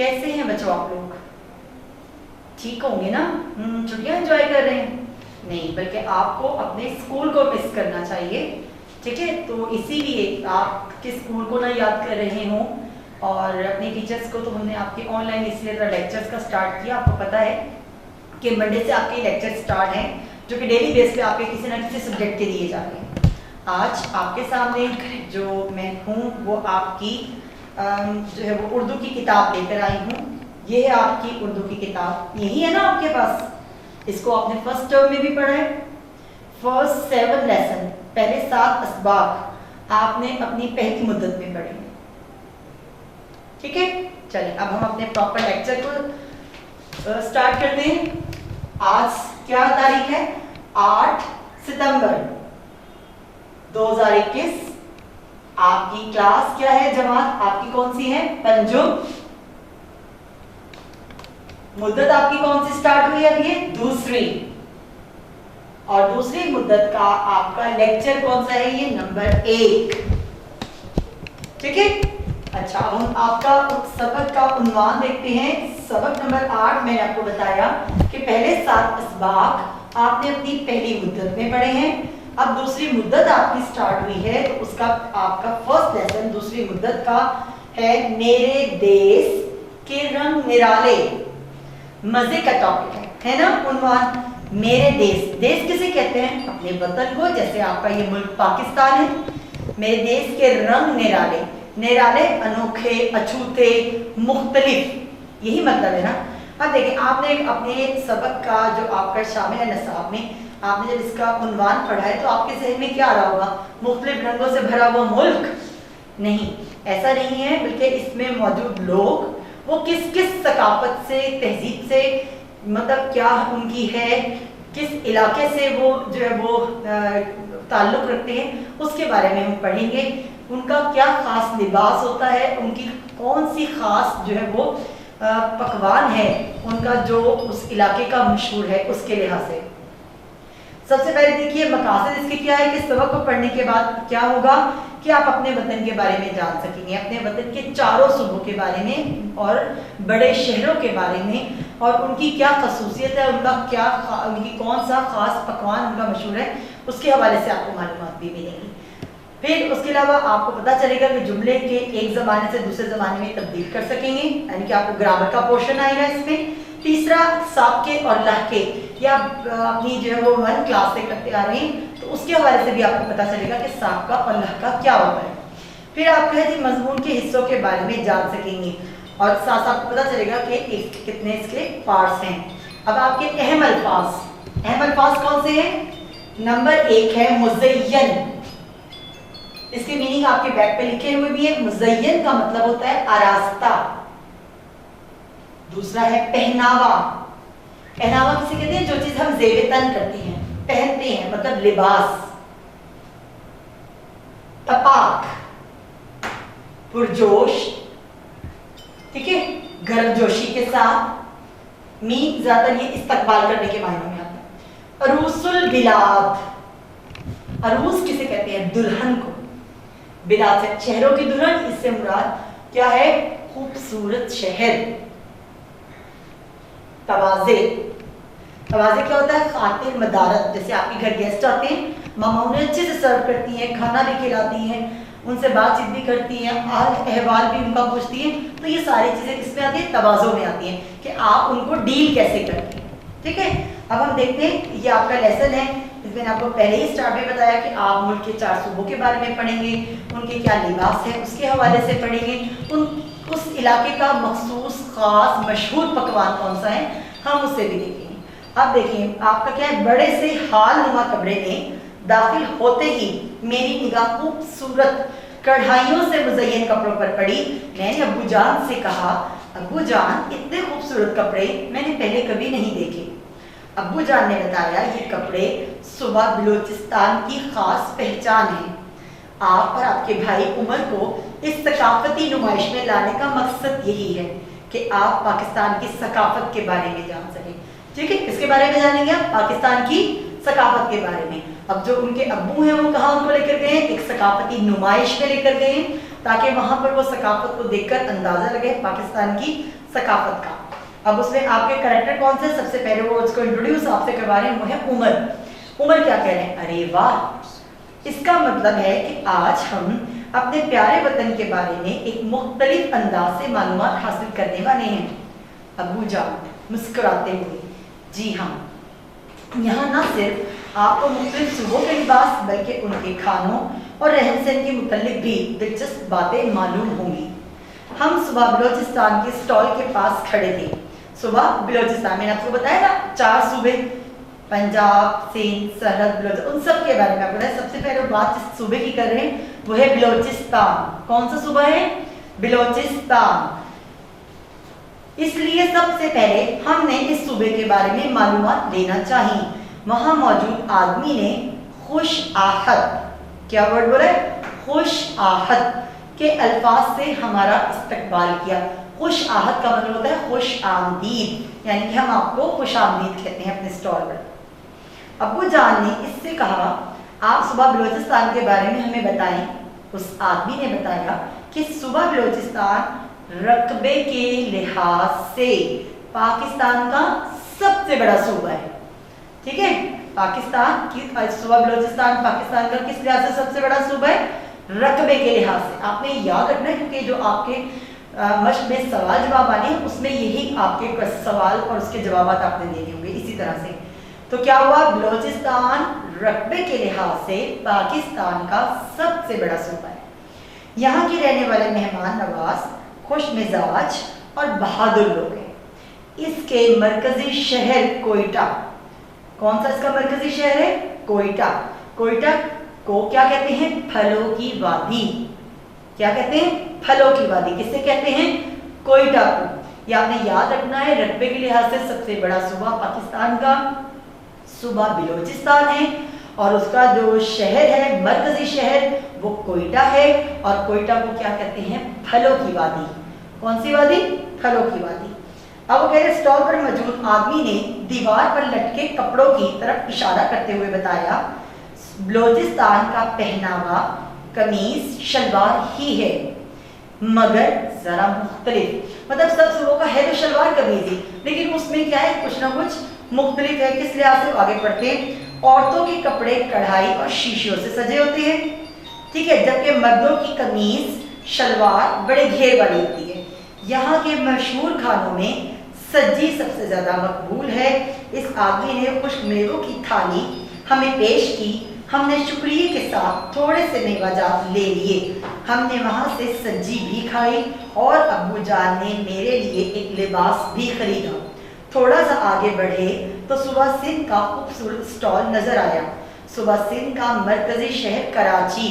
कैसे हैं बच्चों आप लोग? ठीक होंगे ना? छुट्टियां एंजॉय कर रहे हैं? नहीं, बल्कि आपको अपने स्कूल को मिस करना चाहिए। ठीक है, तो इसीलिए आपके स्कूल को ना याद कर रहे हों और अपने टीचर्स को। तो हमने आपके ऑनलाइन इसलिए लेक्चर्स का स्टार्ट किया। आपको पता है कि मंडे से आपके लेक्चर स्टार्ट हैं, जो कि डेली बेस पे आपके किसी न किसी सब्जेक्ट के दिए जा रहे हैं। आज आपके सामने जो मैं हूँ वो आपकी जो है वो उर्दू की किताब लेकर आई हूँ। ये है आपकी उर्दू की किताब, यही है ना आपके पास? इसको आपने फर्स्ट टर्म में भी पढ़ा है। फर्स्ट 7 लेसन, पहले 7 असबाक आपने अपनी पहली मुद्दत में पढ़े। ठीक है, चलिए अब हम अपने प्रॉपर लेक्चर को स्टार्ट करते हैं। आज क्या तारीख है? 8 सितंबर 2021। आपकी क्लास क्या है? जमात आपकी कौन सी है? पंजुम। मुद्दत आपकी कौन सी स्टार्ट हुई? अब ये दूसरी, और दूसरी मुद्दत का आपका लेक्चर कौन सा है? ये नंबर 1। ठीक है, अच्छा अब हम आपका सबक का उन्वान देखते हैं। सबक नंबर 8 मैंने आपको बताया कि पहले 7 असबाक आपने अपनी पहली मुद्दत में पढ़े हैं। अब दूसरी मुद्दत आपकी स्टार्ट हुई है, तो उसका आपका फर्स्ट लेसन दूसरी मुद्दत का है मेरे देश के रंग निराले। मजे का टॉपिक है ना उन्वान। मेरे देश, देश किसे कहते हैं? अपने वतन को। जैसे आपका ये मुल्क पाकिस्तान है। मेरे देश के रंग निराले, निराले अनोखे, अछूते, मुख्तलिफ, यही मतलब है ना। अब देखिए, आपने अपने सबक का जो आपका शामिल है नसाब में, आपने जब इसका उन्वान पढ़ा है तो आपके जहन में क्या आ रहा होगा? मुख्तलिफ रंगों से भरा हुआ मुल्क? नहीं, ऐसा नहीं है, बल्कि इसमें मौजूद लोग वो किस किस सकाफत से, तहजीब से, मतलब क्या उनकी है, किस इलाके से वो जो है वो ताल्लुक़ रखते हैं, उसके बारे में हम पढ़ेंगे। उनका क्या ख़ास लिबास होता है, उनकी कौन सी ख़ास जो है वो पकवान है, उनका जो उस इलाके का मशहूर है, उसके लिहाज से। सबसे पहले देखिए मकासद इसके क्या है कि सबक को पढ़ने के बाद क्या होगा कि आप अपने वतन के बारे में जान सकेंगे, अपने वतन के चारों सूबों के बारे में और बड़े शहरों के बारे में, और उनकी क्या खसूसियत है, उनका क्या उनकी कौन सा ख़ास पकवान उनका मशहूर है, उसके हवाले से आपको मालूमात भी मिलेंगी। फिर उसके अलावा आपको पता चलेगा कि जुमले के एक ज़माने से दूसरे ज़माने में तब्दील कर सकेंगे, यानी कि आपको ग्रामर का पोर्शन आएगा इसमें। तीसरा साबके और लहके, या अपनी जो है वो 1 क्लास से करते आ रहे हैं, तो उसके हवाले से भी आपको पता चलेगा कि साबका और लहका क्या होता है। फिर आप कहे जी मजमून के हिस्सों के बारे में जान सकेंगे, और साथ आपको पता चलेगा कि कितने इसके पार्ट्स हैं। अब आपके अहम अल्फाज कौन से हैं? नंबर 1 है मुज़य्यन। इसके मीनिंग आपके बैक पे लिखे हुए भी है। मुज़य्यन का मतलब होता है आरास्ता। दूसरा है पहनावा। पहनावा किसे कहते हैं? जो चीज हम ज़ेबे तन करते हैं, पहनते हैं, मतलब लिबास। तपाक, पुरजोश, ठीक है, गर्मजोशी के साथ। मीन ज्यादातर ये इस्तकबाल करने के मायने में आता है। अरूसुल बिलाद, अरूस किसे कहते हैं? दुल्हन को। बिलाद से शहरों की दुल्हन, इससे मुराद क्या है? खूबसूरत शहर। तवाज़े, तवाज़े क्या होता है? खातिर मदारत। जैसे आपके घर गेस्ट आते हैं, मामा उन्हें अच्छे से सर्व करती हैं, खाना भी खिलाती हैं, उनसे बातचीत भी करती हैं, हाल अहवाल भी उनका पूछती हैं। तो ये सारी चीज़ें किसमें आती हैं? तवाज़ों में आती हैं कि आप उनको डील कैसे करते हैं। ठीक है, अब हम देखते हैं, ये आपका लेसन है। इसमें आपको पहले ही स्टार्ट में बताया कि आप मुल्क के 4 सूबों के बारे में पढ़ेंगे, उनके क्या लिबास है उसके हवाले से पढ़ेंगे, उस इलाके का मखसूस ख़ास मशहूर पकवान कौन सा है, हम उससे भी देखेंगे। अब देखिए आपका क्या है? बड़े से हाल नुमा कमरे में दाखिल होते ही मेरी निगाह खूबसूरत कढ़ाइयों से मुज़य्यन कपड़ों पर पड़ी। मैंने अब्बू जान से कहा, अब्बू जान इतने खूबसूरत कपड़े मैंने पहले कभी नहीं देखे। अब्बू जान ने बताया, ये कपड़े सूबा बलूचिस्तान की खास पहचान है। आप और आपके भाई उमर को इस सकाफती नुमाइश में लाने का मकसद यही है कि आप पाकिस्तान की सकाफत के बारे में जान सकें। ठीक है, किसके बारे में जानेंगे आप? पाकिस्तान की सकाफत के बारे में। अब जो उनके अब्बू हैं वो कहाँ उनको लेकर गए हैं? एक सकाफती नुमाइश में लेकर गए हैं, ताकि वहां पर वो सकाफत को देखकर अंदाजा लगे पाकिस्तान की सकाफत का। अब उसमें आपके कैरेक्टर कौन से, सबसे पहले वो उसको इंट्रोड्यूस आपसे करवा रहे हैं, वो है उमर। उमर क्या कह रहे हैं, अरे वाह, इसका मतलब है कि आज हम अपने प्यारे वतन के बारे में एक मुख्तलिफ अंदाज से मालूमात हासिल करने वाले हैं। अबू जान मुस्कुराते हुए, जी हाँ, यहाँ न सिर्फ आपको मुख्तलिफ सूबों के लिबास बल्कि उनके खानों और रहन सहन के मुतल्लिक भी दिलचस्प बातें मालूम होंगी। हम सुबह बलोचिस्तान के स्टॉल के पास खड़े थे। सुबह बलोचिस्तान, मैंने आपको बताया ना 4 सूबे, पंजाब, सिंध, सरहद, बलोचिस्तान, उन सब के बारे में आपको बताया। सबसे पहले बात जिस सूबे की कर रहे हैं वो है बलोचिस्तान। कौन सा सूबा है, बलोचिस्तान। इसलिए सबसे पहले हमने इस सूबे के बारे में मालूमात लेना चाहिए। वहां मौजूद आदमी ने खुश आहत, क्या वर्ड बोला है, खुश आहत के अल्फाज से हमारा इस्तकबाल किया। खुश आहत का मतलब होता है खुश आमदीद, यानी कि हम आपको खुश आमदीद कहते हैं अपने स्टॉल पर। अबू जान ने इससे कहा, आप सुबह बलोचिस्तान के बारे में हमें बताएं। उस आदमी ने बताया कि सुबह बलोचिस्तान रकबे के लिहाज से पाकिस्तान का सबसे बड़ा सूबा है। ठीक है, पाकिस्तान की सुबह बलोचिस्तान पाकिस्तान का किस लिहाज से सबसे बड़ा सूबा है, रकबे के लिहाज से। आपने याद रखना है क्योंकि जो आपके मश्क में सवाल जवाब आने हैं उसमें यही आपके सवाल और उसके जवाब आपने देने होंगे इसी तरह से। तो क्या हुआ, बलोचिस्तान रकबे के लिहाज से पाकिस्तान का सबसे बड़ा सूबा है। यहाँ के रहने वाले मेहमान नवाज, खुश मिजाज और बहादुर लोग हैं। इसके मरकजी शहर कोयटा, कौन सा इसका मरकजी शहर है, कोयटा। कोयटा को क्या कहते हैं, फलों की वादी। क्या कहते हैं, फलों की वादी। किससे कहते हैं, कोयटा को। ये आपने याद रखना है, रकबे के लिहाज से सबसे बड़ा सूबा पाकिस्तान का सूबा बलोचिस्तान है और उसका जो शहर है, मरकजी शहर, वो कोयटा है। और कोयटा को क्या कहते हैं, फलों की वादी। कौन सी वादी, फलों की वादी। अब वो कह रहे स्टॉल पर मौजूद आदमी ने दीवार पर लटके कपड़ों की तरफ इशारा करते हुए बताया, बलोचिस्तान का पहनावा कमीज शलवार ही है मगर जरा मुख्तलिफ। मतलब सब सूबों का है तो शलवार कमीज ही, लेकिन उसमें क्या है, कुछ ना कुछ मुख्तलिफ है। किस लिहाज से आगे बढ़ते हैं, औरतों के कपड़े कढ़ाई और शीशियों से सजे होते हैं, ठीक है, जबकि मर्दों की कमीज शलवार बड़े घेर वाली होती है। यहाँ के मशहूर खानों में सज्जी सबसे ज्यादा मकबूल है। इस आदमी ने खुश्क मेवों की थाली हमें पेश की। हमने शुक्रिया के साथ थोड़े से मेवाजात ले लिए। हमने वहाँ से सज्जी भी खाई और अब्बू जान ने मेरे लिए एक लिबास भी खरीदा। थोड़ा सा आगे बढ़े तो सुबह सिंध का खूबसूरत स्टॉल नजर आया। सुबह सिंध का मरकजी शहर कराची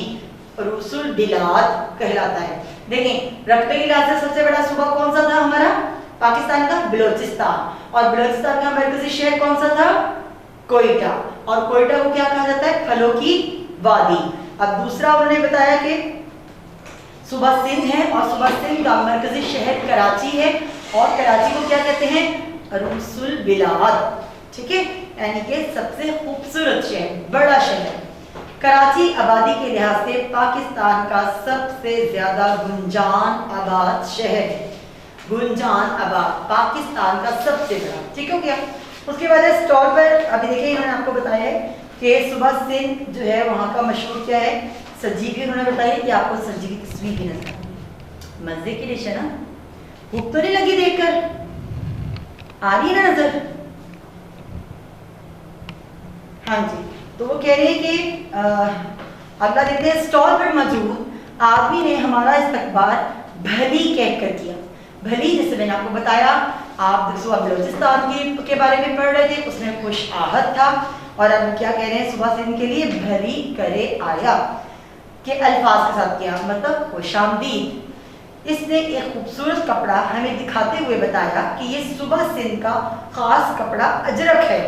रूसुल बिलाद कहलाता है। देखें, रकबे के लिहाज से सबसे बड़ा सूबा कौन सा था हमारा, पाकिस्तान का बलोचिस्तान। और बलोचिस्तान का मरकजी शहर कौन सा था, कोयटा। और कोयटा को क्या कहा जाता है, फलों की वादी। अब दूसरा उन्होंने बताया कि सुबह सिंध है और सुबह सिंध का मरकजी शहर कराची है और कराची को क्या कहते हैं, रूसुल बिलाद। ठीक है, यानी कि सबसे खूबसूरत शहर, बड़ा शहर। कराची आबादी के लिहाज से पाकिस्तान का सबसे ज्यादा गुंजान आबाद शहर है। गुंजान आबाद पाकिस्तान का सबसे बड़ा, ठीक हो गया। उसके बाद स्टॉल पर अभी देखिए इन्होंने आपको बताया है कि सुबह सिंध जो है वहाँ का मशहूर क्या है, सज्जी भी उन्होंने बताया कि आपको सज्जी की तस्वीर भी नजर मजे की डिश है ना, भूख तो नहीं लगी देखकर, आ रही है ना नजर। हाँ जी, तो वो कह रहे हैं कि अगला देखते हैं, स्टॉल पर मौजूद आदमी ने हमारा इस्तकबाल भली कहकर किया। भली, जैसे मैंने आपको बताया, आप सुबह बलोचिस्तान के बारे में पढ़ रहे थे, उसमें खुश आहत था। और अब क्या कह रहे हैं, सुबह सिंध के लिए भली करे आया के अल्फाज के साथ किया, मतलब खुशामदीद। इसने एक खूबसूरत कपड़ा हमें दिखाते हुए बताया कि ये सुबह सिंध का खास कपड़ा अजरक है।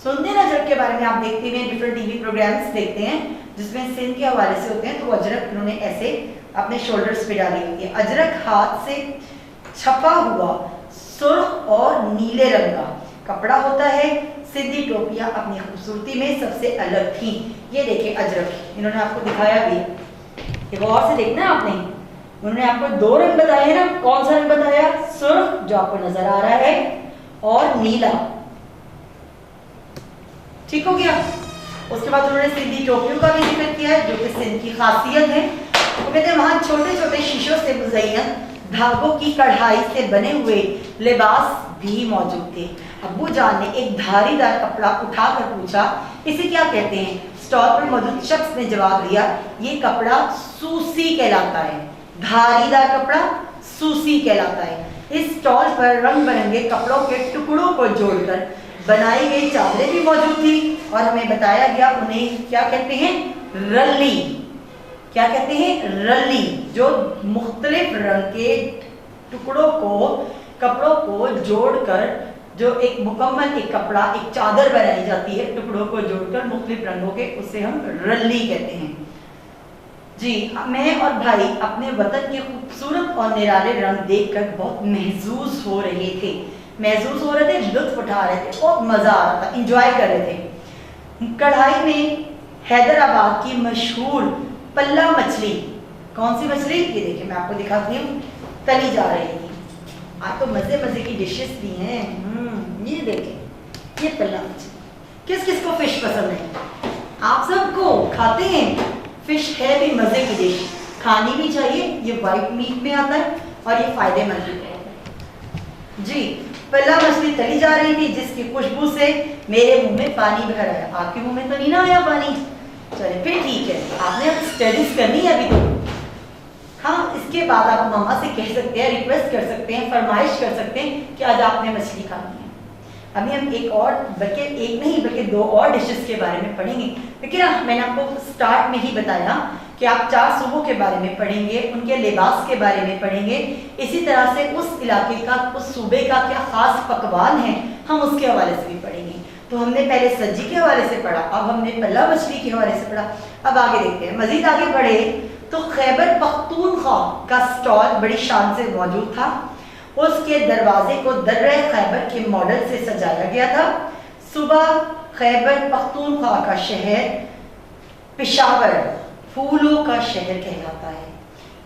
सुनते हैं अजरक के बारे में, आप देखते हैं डिफरेंट टीवी प्रोग्राम्स देखते हैं जिसमें सिंध के हवाले से होते हैं, तो अजरक इन्होंने ऐसे अपने शोल्डर्स पे डाली होती है। अजरक हाथ से छपा हुआ सुर्ख और नीले रंग का कपड़ा होता है। सिंधी टोपियां अपनी खूबसूरती में सबसे अलग थी। ये देखिए अजरक, इन्होंने आपको दिखाया भी, गौर से देखना है आपने, उन्होंने आपको 2 रंग बताए ना, कौन सा रंग बताया? सुर्ख जो आपको नजर आ रहा है और नीला। ठीक हो गया। उसके बाद उन्होंने सिंधी टोपियों का भी जिक्र किया है जो कि सिंध की खासियत है। वो कहते हैं वहां छोटे छोटे शीशों से मुज़य्यन धागों की कढ़ाई से बने हुए लिबास भी मौजूद थे। अब्बू जान ने एक धारीदार कपड़ा उठाकर पूछा, इसे क्या कहते हैं? स्टॉल पर मौजूद शख्स ने जवाब दिया, ये कपड़ा सूसी कहलाता है। धारीदार कपड़ा सूसी कहलाता है। इस स्टॉल पर रंग बिरंगे कपड़ों के टुकड़ों को जोड़कर बनाई गई चादरें भी मौजूद थी और हमें बताया गया उन्हें क्या कहते हैं? रल्ली। क्या कहते हैं? रल्ली। जो मुख्तलिफ रंग के टुकड़ों को, कपड़ों को जोड़कर जो एक मुकम्मल एक कपड़ा, एक चादर बनाई जाती है टुकड़ों को जोड़कर मुख्तलिफ रंगों के, उसे हम रल्ली कहते हैं। जी, मैं और भाई अपने वतन के खूबसूरत और निराले रंग देखकर बहुत महसूस हो रहे थे, लुत्फ उठा रहे थे, बहुत मजा आ रहा था, इंजॉय कर रहे थे। कढ़ाई में हैदराबाद की मशहूर पल्ला मछली, कौन सी मछली? ये देखिए मैं आपको दिखाती हूँ, तली जा रही थी। आज तो मजे मजे की डिशेस भी हैं। ये देखें, ये पल्ला मछली। किस किस को फिश पसंद है? आप सबको खाते हैं? फिश है भी मजे की डिश, खानी भी चाहिए। ये वाइट मीट में आता है और ये फायदेमंद भी है। जी, पल्ला मछली तली जा रही थी जिसकी खुशबू से मेरे मुंह में पानी भर आया। आपके मुंह में तो नहीं ना आया पानी? चलिए फिर ठीक है, आपने स्टडीज करनी है अभी तो। हाँ, इसके बाद आप मम्मा से कह सकते हैं, रिक्वेस्ट कर सकते हैं, फरमाइश कर सकते हैं कि आज आपने मछली खानी है। अभी हम एक और, बल्कि एक नहीं बल्कि 2 और डिशेस के बारे में पढ़ेंगे। लेकिन मैंने आपको स्टार्ट में ही बताया कि आप 4 सूबों के बारे में पढ़ेंगे, उनके लिबास के बारे में पढ़ेंगे। इसी तरह से उस इलाके का, उस सूबे का क्या खास पकवान है, हम उसके हवाले से भी पढ़ेंगे। तो हमने पहले सज्जी के हवाले से पढ़ा, अब हमने पल्ला मछली के हवाले से पढ़ा। अब आगे देखते हैं, मजीद आगे बढ़े तो खैबर पख्तूनख्वा का स्टॉल बड़ी शान से मौजूद था। उसके दरवाजे को दर्रे खैबर के मॉडल से सजाया गया था। सुबह खैबर पख्तूनख्वा का शहर पेशावर फूलों का शहर कहलाता है।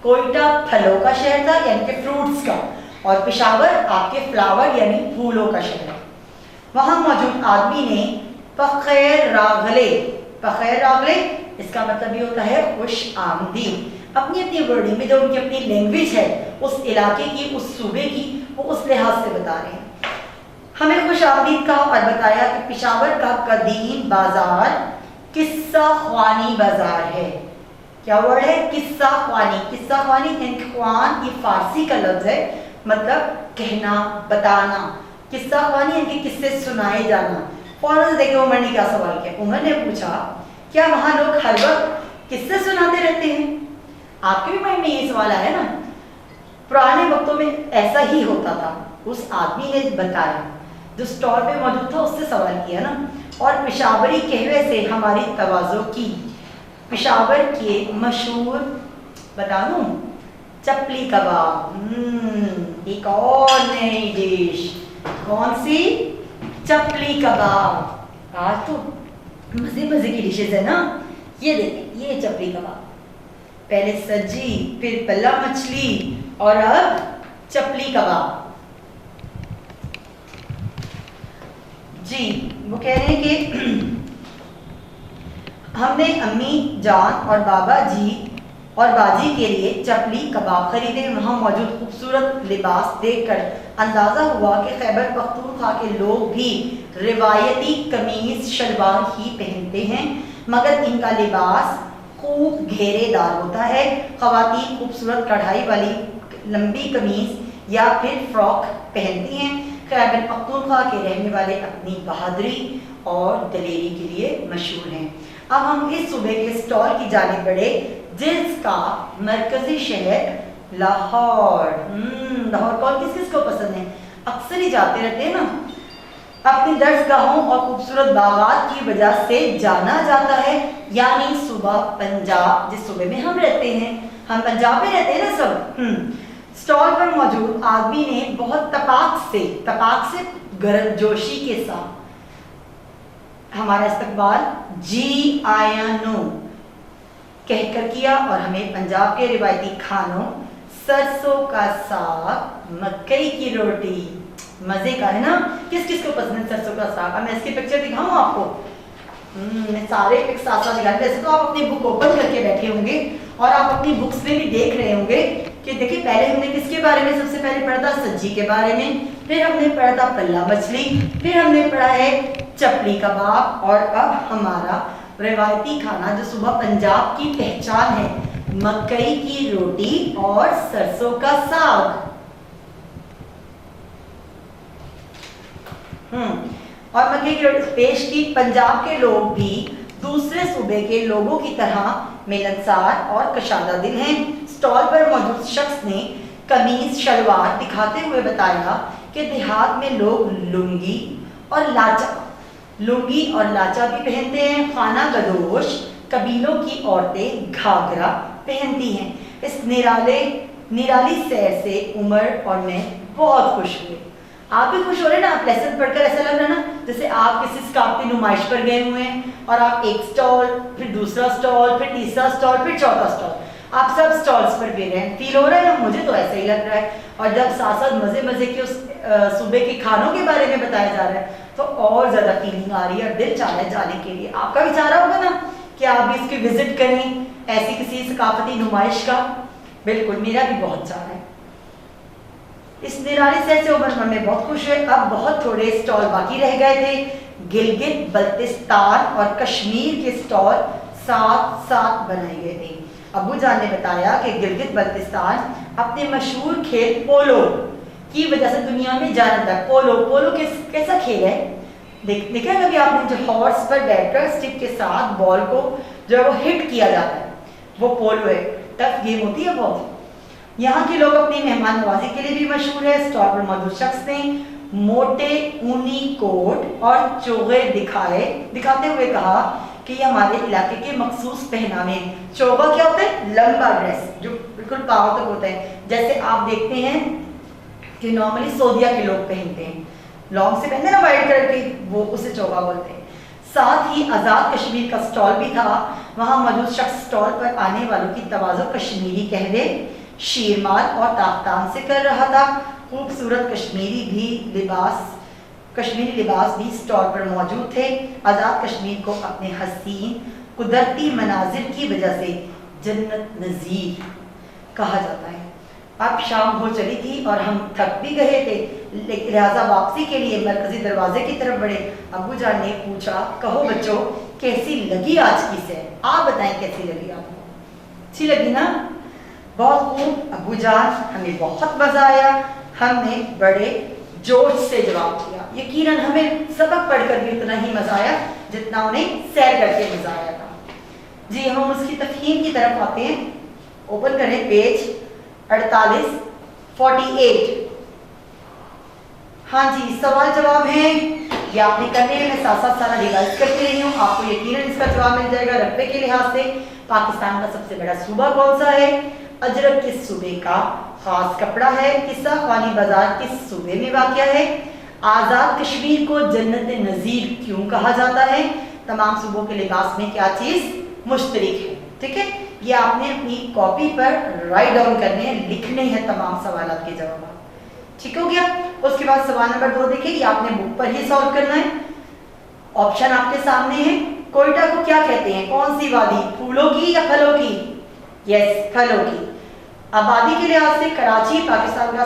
कोयटा फलों का शहर था यानी कि फ्रूट्स का, और पेशावर आपके फ्लावर यानी फूलों का शहर। वहां मौजूद आदमी ने फखैर रागले, फखैर रागले इसका मतलब ये होता है खुश आमदीद। अपनी अपनी वर्डिंग में जो उनकी अपनी लैंग्वेज है उस इलाके की, उस सूबे की, वो उस लिहाज से बता रहे हैं। हमें खुश आमदीद कहा और बताया कि पेशावर का कदीम बाजार किस्सा ख्वानी बाजार है। क्या वर्ड है? किस्सा ख्वानी। किस्सा ख्वानी, ख्वान ये फारसी का लफ्ज है, मतलब कहना, बताना। किस्सा ख्वानी यानी कि किस्से सुनाए जाना। फौरन देखिए उमर ने क्या सवाल किया। उमर ने पूछा, क्या वहां लोग हर वक्त किस्से सुनाते रहते हैं? आपके भी माइंड में ये सवाल आया ना? पुराने वक्तों में ऐसा ही होता था। उस आदमी ने बताया, जो स्टॉल पे मौजूद था, उससे सवाल किया ना, और पेशावरी कहवे से हमारी तवाज़ो की। पेशावर के मशहूर बता दूं, चपली कबाब। एक और नई डिश, कौन सी? चपली कबाब। आज तो मजे मजे की डिशेज है ना। ये देखिए, ये चपली कबाब, पहले सज्जी, फिर पल्ला मछली और अब चपली कबाब। जी, वो कह रहे हैं कि हमने अम्मी जान और बाबा जी और बाजी के लिए चपली कबाब खरीदे। वहाँ मौजूद खूबसूरत लिबास देखकर अंदाज़ा हुआ कि खैबर पख्तूनख्वा के लोग भी रिवायती कमीज शलवार ही पहनते हैं, मगर इनका लिबास खूब घेरेदार होता है। ख़वातीन खूबसूरत कढ़ाई वाली लंबी कमीज या फिर फ्रॉक पहनती हैं। खैबर पख्तूनख्वा के रहने वाले अपनी बहादुरी और दलेरी के लिए मशहूर हैं। अब हम इस सूबे के स्टॉल की जानिब बढ़े, जिसका मरकजी शहर लाहौर। लाहौर कौन किस किस को पसंद है? अक्सर ही जाते रहते हैं ना। अपनी दर्सगाहों और खूबसूरत बागात की वजह से जाना जाता है, यानी सूबा पंजाब, जिस सूबे में हम रहते हैं। हम पंजाब में रहते हैं ना सब। स्टॉल पर मौजूद आदमी ने बहुत तपाक से गर्मजोशी के साथ हमारा इस्तकबाल जी आया नो कहकर किया और हमें पंजाब के रिवायती खानों सरसों का साग, मकई की रोटी। मजे का है ना? किस किस को पसंद है सरसों का साग? अब मैं इसकी पिक्चर दिखाऊं आपको? मैं सारे पिक्स साथ साथ दिखा। वैसे तो आप अपनी बुक ओपन करके बैठे होंगे और आप अपनी बुक्स में भी देख रहे होंगे कि देखिए पहले हमने किसके बारे में सबसे पहले पढ़ा था? सब्जी के बारे में, फिर हमने पढ़ा था पल्ला मछली, फिर हमने पढ़ा है चपली कबाब, और अब हमारा रिवायती खाना जो सुबह पंजाब की पहचान है, मकई की रोटी और सरसों का साग। और मकई की रोटी पेश की। पंजाब के लोग भी दूसरे सूबे के लोगों की तरह मिलनसार और कशादा दिल हैं। स्टॉल पर मौजूद शख्स ने कमीज शलवार दिखाते हुए बताया कि देहात में लोग लुंगी और लाचा भी पहनते हैं। खाना गदोश कबीलों की औरतें घाघरा पहनती हैं। इस निराली सैर से उमर और मैं बहुत खुश हुए। आप भी खुश हो रहे हैं ना? आप लेसन पढ़कर ऐसा लग रहा है ना जैसे आप किसी सकाफती नुमाइश पर गए हुए हैं और आप एक स्टॉल, फिर दूसरा स्टॉल, फिर तीसरा स्टॉल, फिर चौथा स्टॉल, आप सब स्टॉल्स पर भी रहे हैं। फील हो रहा है ना? मुझे तो ऐसा ही लग रहा है। और जब साथ साथ मजे मजे के उस सूबे के खानों के बारे में बताया जा रहा है तो और ज्यादा फीलिंग आ रही है और दिल चाह रहा है जाने के लिए। आपका भी चाह रहा होगा ना कि आप भी इसकी विजिट करें, ऐसी किसी सकाफती नुमाइश का? बिल्कुल, मेरा भी बहुत चाह रहा है। इस निराली सैर से उमर में बहुत खुश हुए। अब बहुत थोड़े स्टॉल बाकी रह गए थे। गिलगित बल्तिस्तान और कश्मीर के स्टॉल साथ साथ बनाए गए थे। अब्बू जान ने बताया कि गिलगित बल्तिस्तान अपने मशहूर खेल पोलो की वजह से दुनिया में जाना जाता है। पोलो कैसा खेल है? देखा कभी आपने? जो हॉर्स पर बैठकर स्टिक के साथ बॉल को जो है वो हिट किया जाता है, वो पोलो है। टफ गेम होती है बहुत। यहाँ के लोग अपनी मेहमान नवाजी के लिए भी मशहूर है। स्टॉल पर मौजूद शख्स ने मोटे ऊनी कोट और चोगे दिखाते हुए कहा कि ये हमारे इलाके के मखसूस पहनावे। चोगा क्या होता है? लंबा ड्रेस जो बिल्कुल पाँव तक होता है, जैसे आप देखते हैं कि नॉर्मली सऊदिया के लोग पहनते हैं, लॉन्ग से पहनते हैं ना वाइट कलर के, वो उसे चोगा बोलते हैं। साथ ही आज़ाद कश्मीर का स्टॉल भी था। वहाँ मौजूद शख्स स्टॉल पर आने वालों की तवाज़ो कश्मीरी कहरे, शीरमाल और ताफ्तान से कर रहा था। खूबसूरत कश्मीरी लिबास भी स्टॉल पर मौजूद थे। आज़ाद कश्मीर को अपने हसीन कुदरती मनाजिर की वजह से जन्नत नज़ीर कहा जाता है। अब शाम हो चली थी और हम थक भी गए थे, लिहाजा वापसी के लिए मरकजी दरवाजे की तरफ बढ़े। अब्बू जान ने पूछा, कहो बच्चों कैसी लगी आज की सैर? आप बताएं कैसी लगी आपको? अच्छी लगी ना? बहुत खूब अब्बू जान, हमें बहुत मजा आया। हमने बड़े जोश से जवाब दिया। यकीनन हमें सबक पढ़कर भी उतना ही मजा आया जितना उन्हें सैर करके मजा आया था। जी, हम उसकी तफहीम की तरफ आते हैं। ओपन करें पेज 48। हाँ जी, सवाल जवाब है ये आपने करने हैं। मैं साथ साथ सारा रिवाइज करती रही हूँ, आपको यकीनन इसका जवाब मिल जाएगा। रकबे के लिहाज से पाकिस्तान का सबसे बड़ा सूबा कौन सा है? अजरक किस सूबे का खास कपड़ा है? किस्सा खानी बाजार किस सूबे में वाक़या है? आज़ाद कश्मीर को जन्नत नज़ीर क्यों कहा जाता है? तमाम सूबों के लिबास में क्या चीज़ मुश्तरक है? ठीक है, ये आपने अपनी कॉपी पर राइट डाउन करने हैं, लिखने हैं तमाम सवालों के जवाब। ठीक हो गया? उसके बाद सवाल नंबर 2 देखिए, ये आपने बुक पर ही सॉल्व करना है। ऑप्शन आपके सामने है। कोयटा को क्या कहते हैं? कौन सी वादी? फूलों की या फलों की? यस, फलों की। आबादी के लिहाज से कराची पाकिस्तान का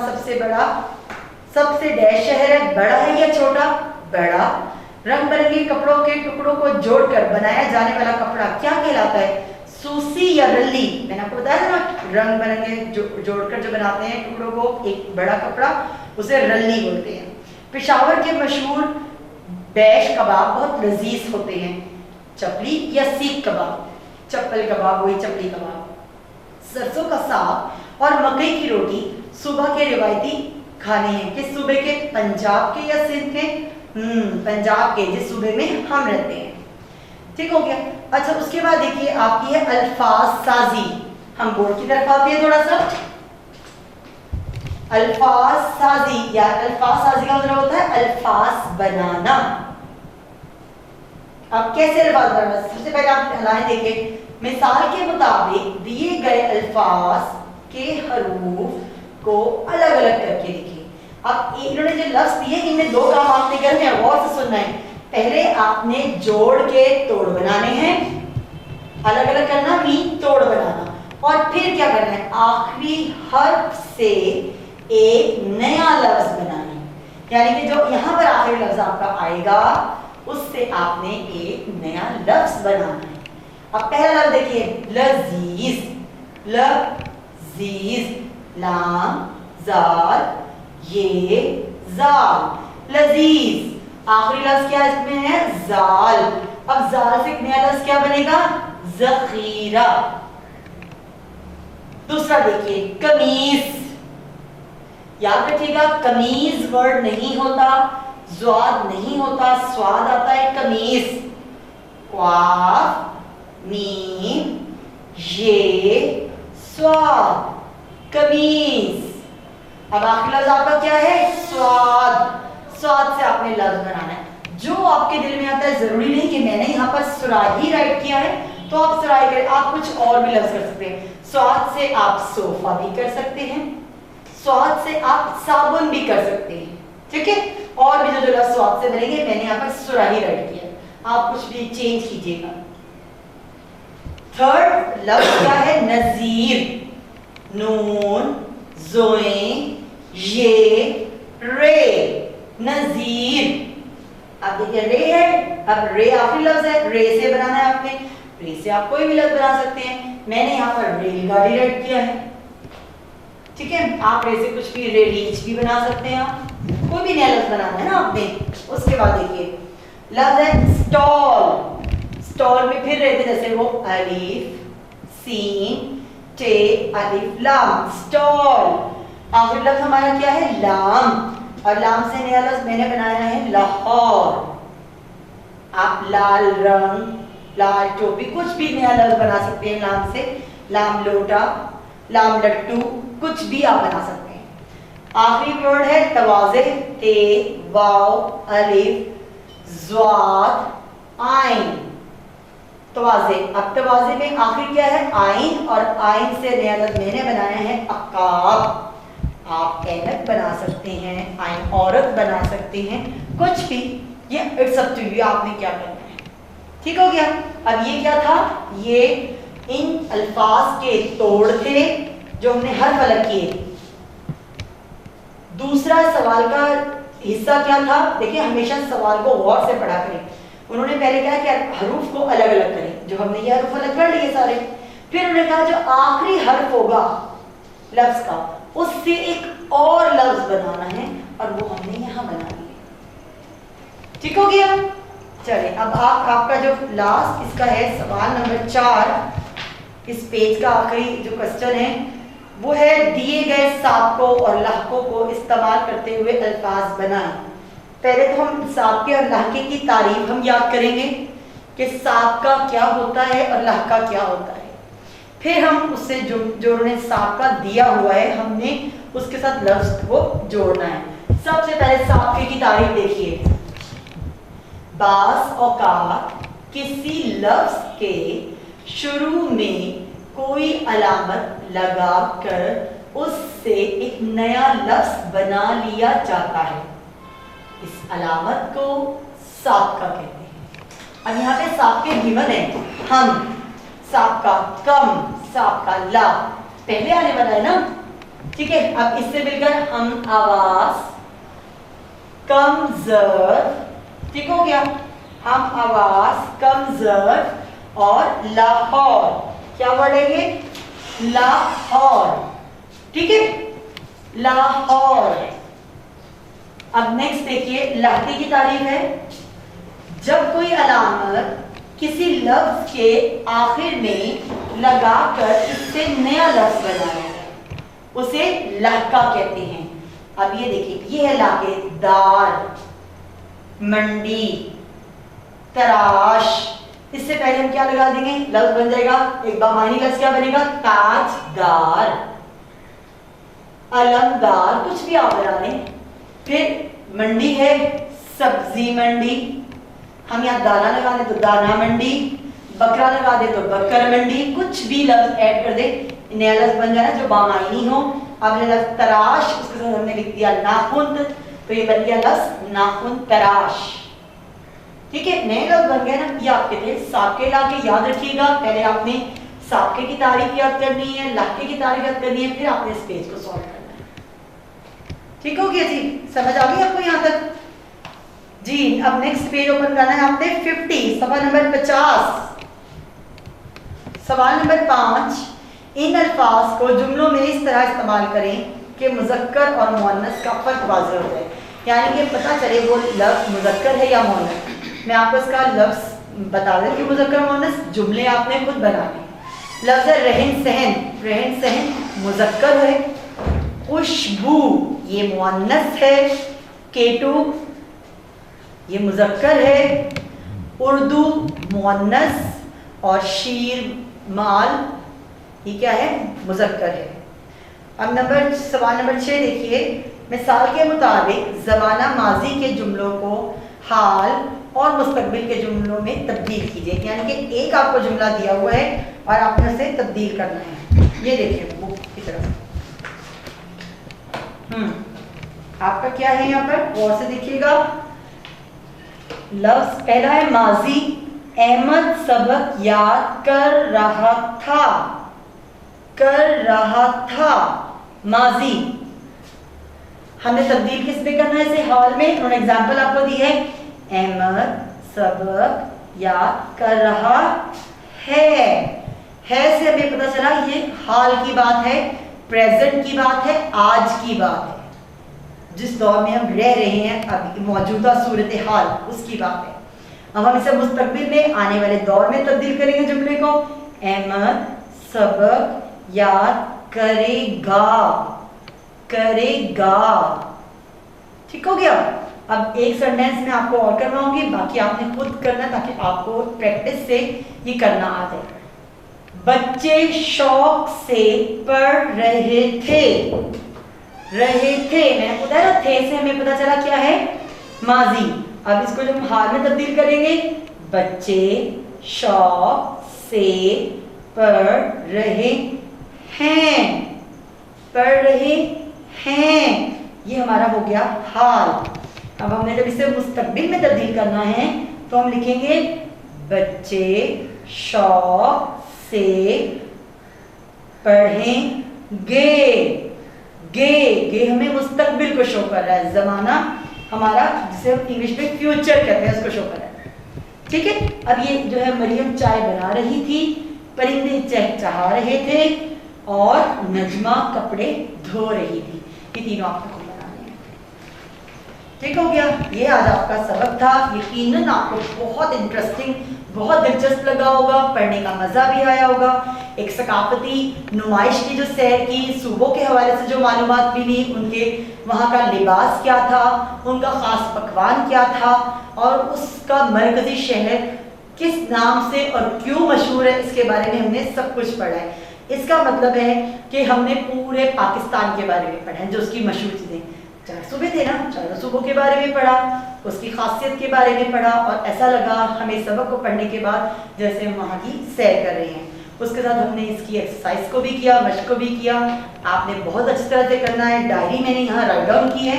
सबसे डैश शहर है। बड़ा है या छोटा? बड़ा। रंग बिरंगे कपड़ों के टुकड़ों को जोड़कर बनाया जाने वाला कपड़ा क्या कहलाता है? सूसी या रल्ली? मैंने आपको बताया था ना, रंग बिरंगे जोड़कर जो बनाते हैं टुकड़ों को एक बड़ा कपड़ा, उसे रल्ली बोलते हैं। पेशावर के मशहूर बैश कबाब बहुत लजीज होते हैं। चपली या सीख कबाब? चप्पल कबाब, वही चपली कबाब। सरसों का साग और मकई की रोटी सुबह के रिवायती खाने हैं। किस सूबे के? पंजाब के या सिंध के? पंजाब के, जिस सूबे में हम रहते हैं। ठीक हो गया? अच्छा, उसके बाद देखिए आपकी है अल्फाज साजी। हम बोर्ड की तरफ आते हैं थोड़ा सा। अल्फाज साजी या अल्फाज साजी का मतलब होता है अल्फाज बनाना। अब कैसे अल्फाज बनाना? सबसे पहले आप लाइन देखिए, मिसाल के मुताबिक दिए गए अल्फाज के हरूफ को अलग अलग करके लिखिए। अब इन्होंने जो लफ्ज दिए इनमें दो काम आपने करने हैं, गौर से सुनना है। पहले आपने जोड़ के तोड़ बनाने हैं, अलग अलग करना मीन तोड़ बनाना, और फिर क्या करना है, आखिरी हर्फ से एक नया लफ्ज बनाना है। यानी कि जो यहाँ पर आखिरी लफ्ज आपका आएगा उससे आपने एक नया लफ्ज बनाना है। अब पहला लफ्ज देखिए, लजीज, लजीज, लाम जाल ये जाल, लजीज। आखिरी लफ्ज क्या इसमें है, जाल। अब जाल से एक नया लफ्ज क्या बनेगा, जखीरा। दूसरा देखिए, कमीज। याद रखिएगा कमीज वर्ड नहीं होता, स्वाद नहीं होता, स्वाद आता है कमीज। क्वाफ मीम ये स्वाद, कमीज। अब आखिरी लफ्ज आपका क्या है, स्वाद। स्वाद से आपने लफ्ज बनाना है। जो आपके दिल में आता है, जरूरी नहीं कि मैंने यहाँ पर सुराही राइट किया है तो आप सुराही करें, आप कुछ और भी लफ्ज कर सकते हैं। स्वाद से आप सोफा भी कर सकते हैं, स्वाद से आप साबुन भी कर सकते हैं, ठीक है। और भी जो लफ्ज स्वाद से बनेंगे, मैंने यहाँ पर सुराही राइट किया, आप कुछ भी चेंज कीजिएगा। थर्ड लफ्ज क्या है, नजीर। नून जोए ये रे, नजीर। अब देखिए रे है, अब रे आखिरी लफ्ज है, रे से बनाना है आपने। रे से आप कोई भी लफ्ज बना सकते हैं। मैंने यहाँ पर रेलगाड़ी राइट किया है, ठीक है। आप रे से कुछ भी, रे रीच भी बना सकते हैं, आप कोई भी नया लफ्ज बनाना है ना आपने। उसके बाद देखिए लफ्ज है स्टॉल। स्टॉल में फिर रहते जैसे वो अलिफ सीन टे अलिफ लाम, स्टॉल। आखिरी लफ्ज हमारा क्या है, लाम, और लाम से नया लफ्ज मैंने बनाया है लाहौर। आप लाल रंग, लाल टोपी, कुछ भी नया लफ्ज बना सकते हैं लाम से। लाम लोटा, लाम लट्टू, कुछ भी आप बना सकते हैं। आखिरी वर्ड है तवाज़े, ते वाव अलिफ ज़ाद आइन, तवाज़े। अब तवाज़े में आखिर क्या है, आइन, और आइन से नया लफ्ज मैंने बनाया है अकाब। आप ऐनक बना सकते हैं, आइन औरत बना सकते हैं, कुछ भी, ये इट्स अप टू यू, आपने क्या करना है, ठीक हो गया। अब ये क्या था, ये इन अल्फाज के तोड़ थे जो हमने हर्फ अलग किए। दूसरा सवाल का हिस्सा क्या था, देखिए हमेशा सवाल को गौर से पढ़ा करें। उन्होंने पहले कहा कि हरूफ को अलग अलग करें, जो हमने ये हरूफ अलग कर लिए सारे। फिर उन्होंने कहा जो आखिरी हर्फ होगा लफ्ज का, उससे एक और लफ्ज बनाना है, और वो हमने यहाँ बना लिया, ठीक हो गया। चलिए अब आपका जो लास्ट इसका है सवाल नंबर 4, इस पेज का आखिरी जो क्वेश्चन है वो है, दिए गए साबकों और लहकों को इस्तेमाल करते हुए अल्फाज बनाएं। पहले तो हम साबके और लहके की तारीफ हम याद करेंगे कि साबका क्या होता है और लहका क्या होता है। फिर हम उससे जो उन्होंने साबका दिया हुआ है, हमने उसके साथ लफ्ज को जोड़ना है। सबसे पहले साबके की तारीफ देखिए, बास औकात किसी लफ्ज के शुरू में कोई अलामत लगाकर उससे एक नया लफ्ज बना लिया जाता है, इस अलामत को साबका कहते हैं। अब यहाँ पे साबके गिवन है, हम, साबका कम, साबका ला, पहले आने वाला है ना, ठीक है। अब इससे मिलकर हम आवाज, कम ज़र, ठीक हो गया। हम आवाज, कम ज़र और लाहौर, क्या वर्ड है ये, लाहौर, ठीक है, लाहौर। अब नेक्स्ट देखिए लहके की तारीफ है, जब कोई अलामत किसी लफ्ज के आखिर में लगाकर इससे नया लफ्ज बनाया है, उसे लहका कहते हैं। अब ये देखिए, ये है लाके, दार, मंडी, तराश। इससे पहले हम क्या लगा देंगे, लफ्ज बन जाएगा, एक बामानी लफ्ज क्या बनेगा, ताजदार, अलमदार, कुछ भी आप बना लें। फिर मंडी है, सब्जी मंडी, हम यहाँ दाना लगा दें तो दाना मंडी, बकरा लगा दे तो बकर मंडी, कुछ भी लफ्ज ऐड कर दे, नया लफ्ज बन जाना जो बामायनी हो। अब लफ्ज तराश, उसके साथ हमने लिख दिया नाखुन, तो ये बन गया लफ्ज नाखुन तराश। ठीक है, नए लफ्ज बन गए ना। ये आपके लिए साके लाके याद रखिएगा। पहले आपने साके की तारीफ याद करनी है, लाके की तारीफ याद करनी है, फिर आपने इस पेज को सॉल्व करना है। ठीक हो गया जी, समझ आ गई आपको यहाँ तक जी। अब नेक्स्ट पेज ओपन करना है आपने 50, सवाल नंबर 50। सवाल नंबर 5, इन अल्फाज को जुमलों में इस तरह इस्तेमाल करें कि मुज़क्कर और मुअन्नस का फर्क वाज़ेह हो जाए, यानी कि पता चले वो लफ्ज मुज़क्कर है या मुअन्नस। मैं आपको इसका लफ्ज बता दें कि मुज़क्कर मुअन्नस, जुमले आपने खुद बनाने। लफ्ज है रहन सहन, रहन सहन मुज़क्कर है। खुशबू ये मुअन्नस है। केटू ये मुज़क्कर है। उर्दू मुअन्नस, और शीर माल ये क्या है, मुज़क्कर है। अब सवाल नंबर 6 देखिए, मिसाल के मुताबिक ज़माना माजी के जुमलों को हाल और मुस्तकबिल के जुमलों में तब्दील कीजिए, यानी कि एक आपको जुमला दिया हुआ है और आपने उसे तब्दील करना है। ये देखिए बुक की तरफ, आपका क्या है यहाँ पर, गौर से देखिएगा। लफ्ज पहला है माजी, अहमद सबक याद कर रहा था, कर रहा था, माजी। हमने तब्दील किस में करना है, इसे हाल में। उन्होंने एग्जाम्पल आपको दी है, अहमद सबक याद कर रहा है से हमें पता चला ये हाल की बात है, प्रेजेंट की बात है, आज की बात है, जिस दौर में हम रह रहे हैं अभी, मौजूदा सूरत हाल, उसकी बात है। अब हम इसे मुस्तकबिल में, आने वाले दौर में तब्दील करेंगे जुमले को। अहमद सबक याद करेगा, करेगा। ठीक हो गया। अब एक सेंटेंस में आपको और करवाऊंगी, बाकी आपने खुद करना ताकि आपको प्रैक्टिस से ये करना आ जाए। बच्चे शौक से पढ़ रहे थे, रहे थे, मैंने बताया ना, थे से हमें पता चला क्या है, माजी। अब इसको जब हम हाल में तब्दील करेंगे, बच्चे शौक से पढ़ रहे हैं, पढ़ रहे हैं, ये हमारा हो गया हाल। अब हमने जब इसे मुस्तकबिल में तब्दील करना है तो हम लिखेंगे बच्चे शौक से पढ़ेंगे, गे हमें मुस्तकबिल को शो कर रहा है, जमाना हमारा जिसे हम इंग्लिश में फ्यूचर कहते हैं उसको शो कर रहा है। ठीक है। अब ये जो है मरियम चाय बना रही थी, परिंदे चहचहा रहे थे और नजमा कपड़े धो रही थी। ये तीनों आपको बनाने हैं। ठीक हो गया। ये आज आपका सबक था। यकीनन आपको बहुत इंटरेस्टिंग, बहुत दिलचस्प लगा होगा, पढ़ने का मजा भी आया होगा। एक सकाफती नुमाइश की जो सैर की, सूबों के हवाले से जो मालूमात मिली, उनके वहाँ का लिबास क्या था, उनका ख़ास पकवान क्या था और उसका मरकज़ी शहर किस नाम से और क्यों मशहूर है, इसके बारे में हमने सब कुछ पढ़ा है। इसका मतलब है कि हमने पूरे पाकिस्तान के बारे में पढ़ा है, जो उसकी मशहूर चीज़ें, 4 सूबे थे ना, 4 सूबों के बारे में पढ़ा, उसकी खासियत के बारे में पढ़ा और ऐसा लगा हमें सबक को पढ़ने के बाद जैसे हम वहाँ की सैर कर रहे हैं। उसके साथ हमने इसकी एक्सरसाइज को भी किया, मशक को भी किया। आपने बहुत अच्छी तरह से करना है। डायरी मैंने यहाँ राइट डाउन की है,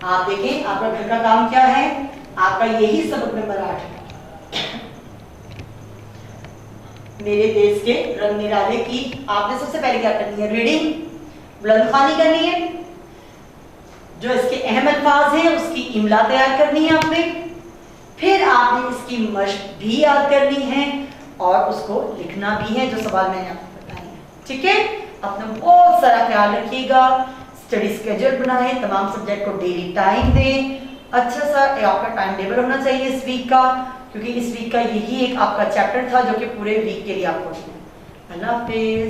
आप देखें आपका घर का काम क्या है। आपका यही सबक नंबर 8 है। मेरे देश के रंग निराले की आपने सबसे पहले क्या करनी है, रीडिंग बुलंदखानी करनी है। जो इसके अहम अल्फाज हैं उसकी इमला तैयार करनी है आपने। फिर आपने इसकी मशक भी याद करनी है और उसको लिखना भी है, जो सवाल मैंने आपको बताए हैं। ठीक है। अपना बहुत सारा ख्याल रखिएगा, स्टडी स्केड्यूल बनाएं, तमाम सब्जेक्ट को डेली टाइम दें। अच्छा सा आपका टाइम टेबल होना चाहिए इस वीक का, क्योंकि इस वीक का यही एक आपका चैप्टर था जो कि पूरे वीक के लिए आपको। अल्लाह हाफिज।